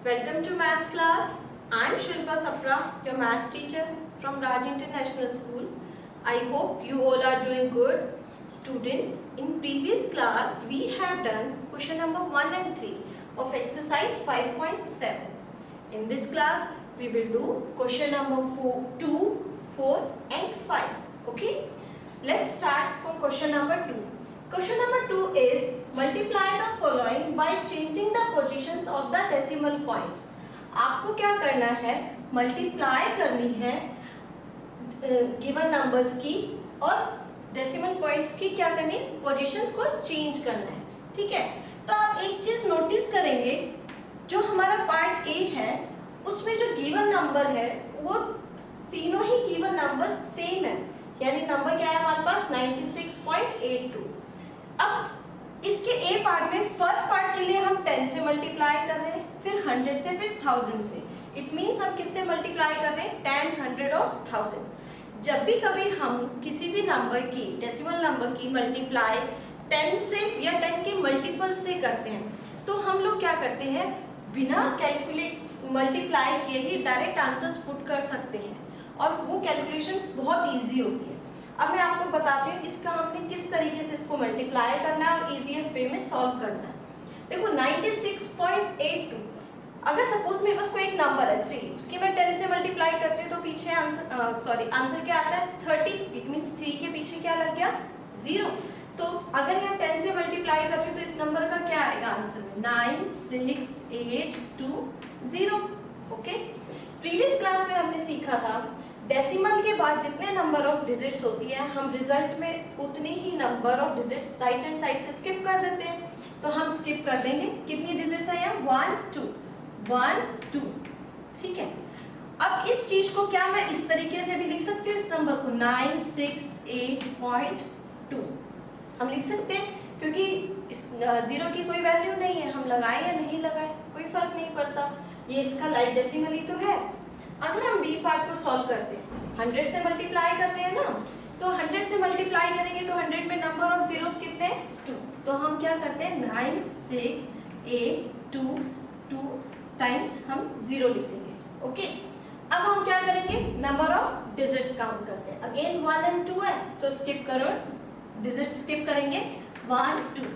Welcome to maths class. I am Shilpa Sapra, your maths teacher from Raj International School. I hope you all are doing good. Students, in previous class we have done question number 1 and 3 of exercise 5.7. In this class we will do question number 2, 4 and 5. Okay? Let's start from question number 2. Question number 2 is multiply the following by changing the positions of the decimal points. आपको क्या करना है, multiply करनी है given numbers की और decimal points की क्या करनी है, पोजीशंस को चेंज करना है. ठीक है, तो आप एक चीज नोटिस करेंगे, जो हमारा पार्ट ए है उसमें जो गिवन नंबर है वो तीनों ही गिवन नंबर सेम है. यानी नंबर क्या है हमारे पास 96.82. अब इसके ए पार्ट में फर्स्ट पार्ट के लिए हम 10 से मल्टीप्लाई कर रहे हैं, फिर 100 से, फिर 1000 से. इट मीन्स हम किससे मल्टीप्लाई कर रहे हैं, 10, 100 और 1000. जब भी कभी हम किसी भी नंबर की डेसिमल नंबर की मल्टीप्लाई 10 से या 10 के मल्टीपल से करते हैं तो हम लोग क्या करते हैं, बिना कैलकुलेट मल्टीप्लाई किए ही डायरेक्ट आंसर्स पुट कर सकते हैं और वो कैलकुलेशंस बहुत इजी होती है. अब मैं आपको बताती हूँ इसका हमने किस तरीके से इसको मल्टीप्लाई करना है और इजीएस्ट वे में सॉल्व करना है. देखो 96.82, अगर सपोज मेरे पास कोई एक नंबर है 3, उसकी मैं 10 से मल्टीप्लाई करती हूँ तो पीछे आंसर क्या आता है 30. इट मीन्स 3 के पीछे क्या लग गया, 0. तो अगर यहाँ 10 से मल्टीप्लाई करती हूँ तो इस नंबर का क्या आएगा आंसर में, 96820. ओके, प्रीवियस क्लास में हमने सीखा था डेसिमल के बाद जितने नंबर ऑफ डिजिट्स होती है हम रिजल्ट में उतनी ही number of digits right hand side से स्किप कर देते हैं. तो हम स्किप कर देंगे, कितनी डिजिट्स है यहाँ, 1 2. ठीक है, अब इस चीज को क्या मैं इस तरीके से भी लिख सकती हूँ, इस नंबर को 968.2 हम लिख सकते हैं, क्योंकि इस 0 की कोई वैल्यू नहीं है, हम लगाए या नहीं लगाए कोई फर्क नहीं पड़ता, ये इसका लाइक डेसिमल ही तो है. अगर हम बी पार्ट को सॉल्व करते हैं, 100 से मल्टीप्लाई कर रहे हैं ना, तो 100 से मल्टीप्लाई करेंगे तो 100 में नंबर ऑफ जीरोस कितने हैं, 2. तो हम क्या करते हैं 96822 टाइम्स हम 0 लिख देंगे. ओके, अब हम क्या करेंगे, नंबर ऑफ डिजिट्स काउंट करते हैं. अगेन 1 and 2 है तो स्किप करो, डिजिट स्किप करेंगे 1 2.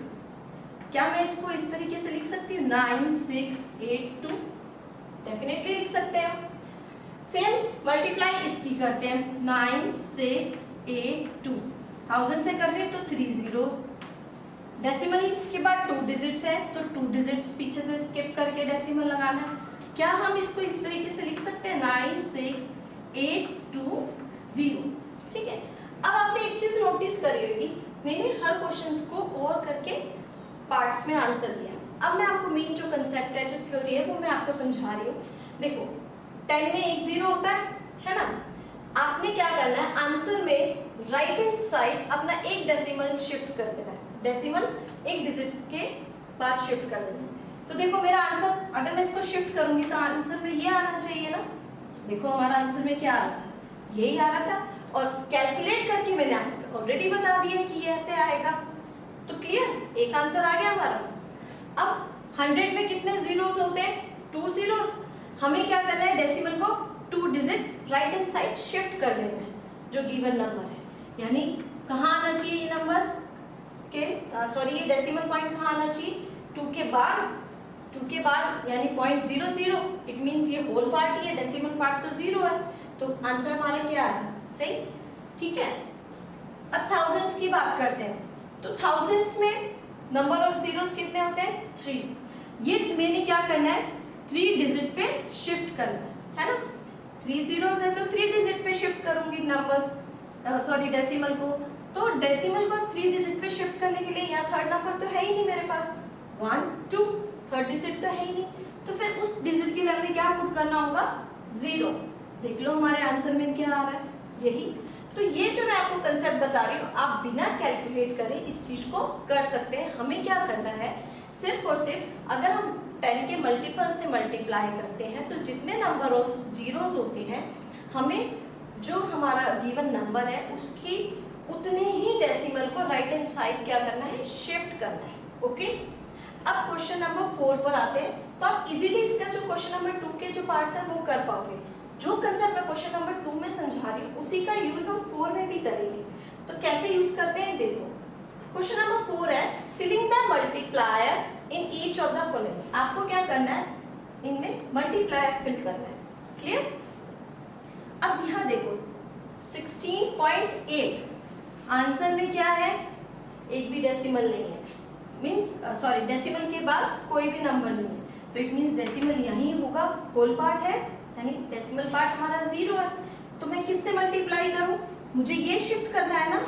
क्या मैं इसको इस तरीके से लिख सकती हूँ 9682, डेफिनेटली लिख सकते हैं. सेम मल्टीप्लाई इसकी करते हैं 9682, 1000 से कर रहे हैं तो 3 zeros. डेसिमल के बाद 2 डिजिट्स है तो 2 डिजिट्स पीछे से स्किप करके डेसिमल लगाना है. क्या हम इसको इस तरीके से लिख सकते हैं 96820. ठीक है, अब आपने एक चीज नोटिस करी होगी, मैंने हर क्वेश्चंस को और करके पार्ट्स में आंसर दिया. अब मैं आपको मेन जो कंसेप्ट है, जो थ्योरी है, वो मैं आपको समझा रही हूँ. देखो 10 में एक 0 होता है ना, आपने क्या करना है, आंसर में राइट हैंड साइड अपना एक डेसिमल शिफ्ट कर देना है, डेसिमल एक डिजिट के बाद शिफ्ट कर देना है. तो देखो मेरा आंसर, अगर मैं इसको शिफ्ट करूंगी तो आंसर में ये आना चाहिए ना. देखो हमारा आंसर में क्या आ रहा था, यही आ रहा था, और कैलकुलेट करके मैंने आपको ऑलरेडी बता दिया कि ये ऐसे आएगा. तो क्लियर, एक आंसर आ गया हमारा. अब 100 में कितने जीरोस होते हैं, 2 zeros. हमें क्या करना है, डेसिमल को 2 digit right hand side shift कर देना है जो गिवन नंबर है. यानी कहाँ आना चाहिए ये नंबर के, ये डेसिमल पॉइंट कहाँ आना चाहिए, 2 के बाद यानी 0.00. इट मींस ये होल पार्ट ही है, डेसिमल पार्ट तो 0 है, तो आंसर हमारा क्या है, सही. ठीक है, अब थाउजेंड्स की बात करते हैं तो थाउजेंड्स में नंबर ऑफ जीरोस कितने होते हैं, 3. ये मैंने क्या करना है, 3 डिजिट पे शिफ्ट करना है ना. 3 zeros है तो 3 डिजिट पे शिफ्ट करूंगी नंबर्स, डेसिमल को. तो डेसिमल को 3 डिजिट पे शिफ्ट करने के लिए यहाँ थर्ड नंबर तो है ही नहीं मेरे पास, 1 2, थर्ड डिजिट तो है ही नहीं. तो फिर उस डिजिट की जगह क्या पुट करना होगा, 0. देख लो हमारे आंसर में क्या आ रहा है, यही. तो ये जो मैं आपको कंसेप्ट बता रही हूँ, आप बिना कैलकुलेट करे इस चीज को कर सकते हैं. हमें क्या करना है, सिर्फ और सिर्फ अगर हम 10 के मल्टीपल से मल्टीप्लाई करते हैं तो जितने नंबर ऑफ जीरोस होते हैं, हमें जो हमारा गिवन नंबर है उसकी उतने ही डेसिमल को राइट हैंड साइड क्या करना है, शिफ्ट करना है. ओके, अब क्वेश्चन नंबर 4 पर आते हैं. तो आप इजीली इसका जो क्वेश्चन नंबर 2 के जो पार्ट्स है वो कर पाओगे। जो कंसेप्ट मैं क्वेश्चन नंबर 2 में समझा रही हूँ उसी का यूज हम 4 में भी करेंगे। तो कैसे यूज करते हैं देखो। क्वेश्चन नंबर 4 है filling the multiplier in each of the following. आपको क्या करना है, इनमें मल्टीप्लायर फिल करना है। क्लियर? अब यहाँ देखो 16.8 आंसर में क्या है, एक भी डेसिमल नहीं है, मींस सॉरी डेसिमल के बाद कोई भी नंबर नहीं है, तो इट मींस डेसिमल यहीं होगा, होल पार्ट है, यानी डेसिमल पार्ट हमारा 0 है। तो मैं किससे मल्टीप्लाई करूं, मुझे ये शिफ्ट करना है ना,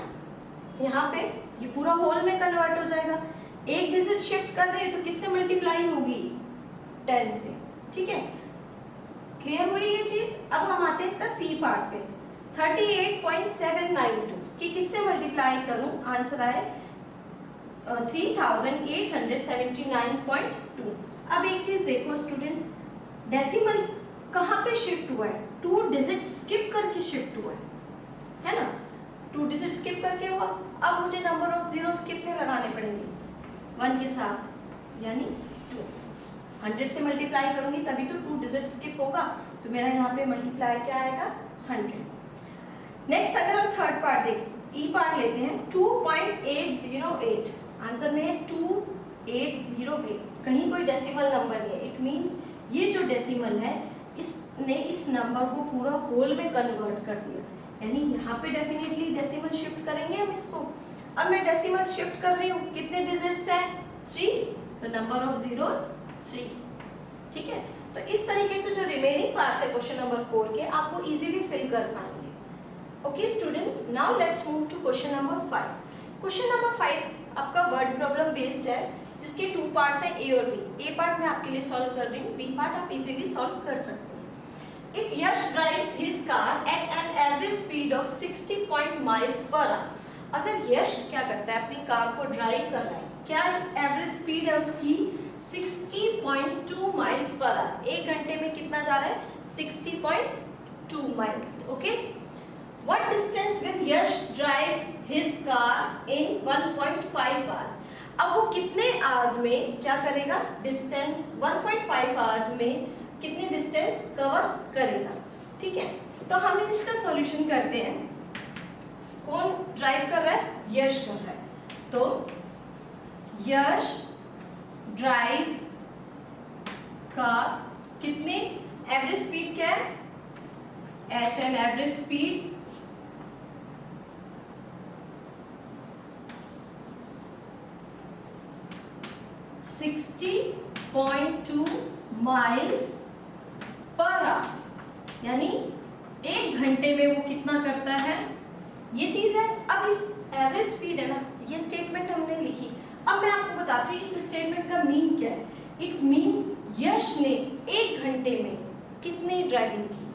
यहाँ पे ये पूरा होल में कन्वर्ट हो जाएगा। एक डिजिट शिफ्ट कर रहे हैं तो किससे मल्टीप्लाई होगी, 10 से। ठीक है, क्लियर हुई ये चीज। अब हम आते हैं इसका सी पार्ट पे, 38.792 कि किससे मल्टीप्लाई करूं, आंसर आए 3879.2। अब एक चीज देखो स्टूडेंट्स, डेसिमल कहाँ पे शिफ्ट हुआ है, 2 डिजिट स्किप करके शिफ्ट हुआ है ना, 2 डिजिट स्किप करके हुआ। अब मुझे नंबर ऑफ जीरोस कितने लगाने पड़ेंगे, 1 के साथ, यानी 2। 100 से मल्टीप्लाई करूंगी तभी तो 2 डिजिट स्किप होगा, तो मेरा यहाँ पे मल्टीप्लाई क्या आएगा, 100। नेक्स्ट अगर हम थर्ड पार्ट देख, ई पार्ट लेते हैं, 2.808 आंसर में है 2808, कहीं कोई डेसिमल नंबर नहीं है। इट मींस ये जो डेसिमल है इसने इस नंबर को पूरा होल में कन्वर्ट कर दिया, यानी यहाँ पे डेफिनेटली डेसिमल शिफ्ट करेंगे हम इसको। अब मैं डेसिमल शिफ्ट कर रही हूँ, कितने डिजिट्स हैं, 3, तो नंबर ऑफ जीरोस 3। ठीक है, तो इस तरीके से जो रिमेनिंग पार्ट्स है क्वेश्चन नंबर 4 के, आपको इजीली फिल कर पाएंगे। Okay students, now let's move to question number 5। Question number 5 आपका वर्ड प्रॉब्लम बेस्ड है, जिसके 2 पार्ट्स हैं, ए और बी। ए पार्ट मैं आपके लिए सॉल्व कर रही हूँ, बी पार्ट आप इजीली सॉल्व कर सकते हैं। If Yash drives his car at an average speed of 60 miles per hour, अगर यश क्या करता है, अपनी कार को ड्राइव कर रहा है, क्या एवरेज स्पीड है उसकी 60.2 माइल्स पर आवर, 1 घंटे में कितना जा रहा है, 60.2 miles. Okay, what distance will Yash drive his car in 1.5 hours. अब वो कितने आवर्स में क्या करेगा, डिस्टेंस 1.5 आवर्स में कितनी डिस्टेंस कवर करेगा। ठीक है, तो हम इसका सॉल्यूशन करते हैं। कौन ड्राइव कर रहा है, यश कर रहा है, तो यश ड्राइव्स कार, कितने एवरेज स्पीड क्या है, at an average speed 60.2 miles per hour, यानी 1 घंटे में वो कितना करता है, ये चीज है। अब इस एवरेज स्पीड है ना, ये स्टेटमेंट हमने लिखी। अब मैं आपको बताती हूँ इस स्टेटमेंट का मीन क्या है। इट मीन्स यश ने 1 घंटे में कितनी ड्राइविंग की,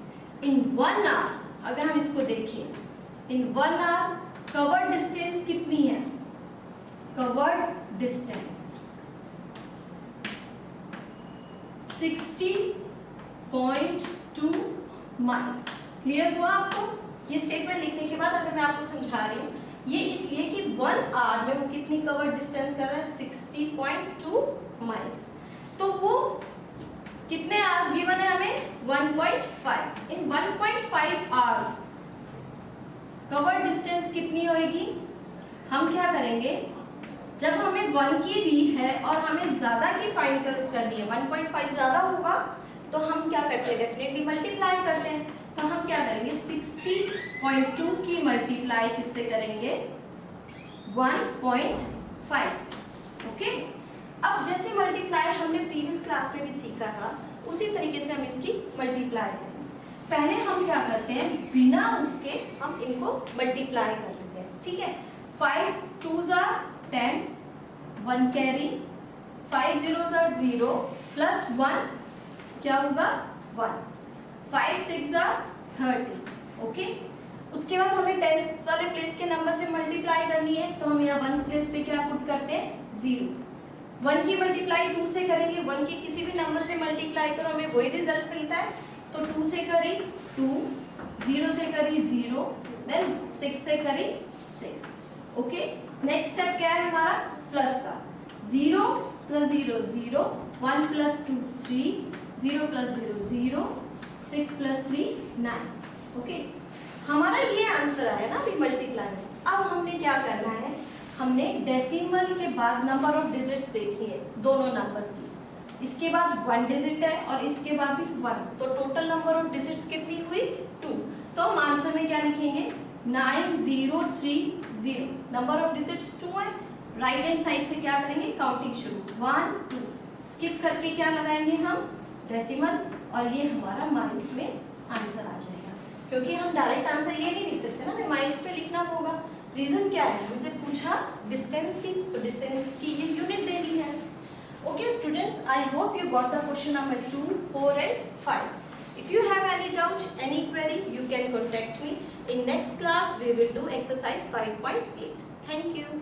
इन 1 आवर। अगर हम इसको देखिए, इन 1 आवर कवर्ड डिस्टेंस कितनी है, कवर्ड डिस्टेंस 60.2 माइल्स। क्लियर हुआ आपको? ये स्टेटमेंट लिखने के बाद अगर मैं आपको समझा रही हूँ, ये इसलिए कि 1 आवर में वो कितनी कवर डिस्टेंस कर रहा है, 60.2 माइल्स। तो वो कितने आवर्स गिवन है हमें, 1.5। इन 1.5 आवर्स कवर डिस्टेंस कितनी होगी, हम क्या करेंगे, जब हमें 1 की दी है और हमें ज्यादा की फाइंड करनी है, 1.5 ज्यादा होगा, तो हम क्या करते हैं, डेफिनेटली मल्टीप्लाई करते हैं। तो हम क्या करेंगे, 60.2 की मल्टीप्लाई किससे करेंगे, 1.5 से। ओके, अब जैसे मल्टीप्लाई हमने प्रीवियस क्लास में भी सीखा था, उसी तरीके से हम इसकी मल्टीप्लाई करेंगे। पहले हम क्या करते हैं, बिना उसके हम इनको मल्टीप्लाई कर लेते हैं। ठीक है, 5 2s are 10, 1 carry, 5 zeros are 0 plus 1 क्या होगा, 1, 5 6 are 30। ओके, उसके बाद हमें 10 वाले प्लेस के नंबर से मल्टीप्लाई करनी है, तो हम यहाँ 1 प्लेस पे क्या पुट करते हैं, 0। 1 की मल्टीप्लाई 2 से करेंगे, 1 की किसी भी नंबर से मल्टीप्लाई करो हमें वही रिजल्ट मिलता है, तो 2 से करी 2, 0 से करी 0, देन 6 से करी 6। ओके, नेक्स्ट स्टेप क्या है हमारा, प्लस का, 0 + 0 0, 1 + 2 3, 0 + 0 0, 6 + 3 9। ओके, हमारा ये आंसर आया ना अभी मल्टीप्लाई में। अब हमने क्या करना है, हमने डेसिमल के बाद नंबर ऑफ डिजिट्स देखी है दोनों नंबर्स की, इसके बाद 1 डिजिट है और इसके बाद भी 1, तो टोटल नंबर ऑफ डिजिट्स कितनी हुई 2। तो हम आंसर में क्या लिखेंगे 9030, नंबर ऑफ डिजिट्स 2 है, राइट हैंड साइड से क्या करेंगे काउंटिंग शुरू 1 2, स्किप करके क्या लगाएंगे हम डेसिमल, और ये हमारा माइनस में आंसर आ जाएगा, क्योंकि हम डायरेक्ट आंसर ये नहीं लिख सकते ना, हमें माइनस पे लिखना होगा। रीजन क्या है, हमसे पूछा डिस्टेंस की, तो डिस्टेंस की ये यूनिट दे दी है। Okay students, I hope you got the question number 2, 4 and 5. If you have any doubt, any query, you can contact me. In next class, we will do exercise 5.8. Thank you.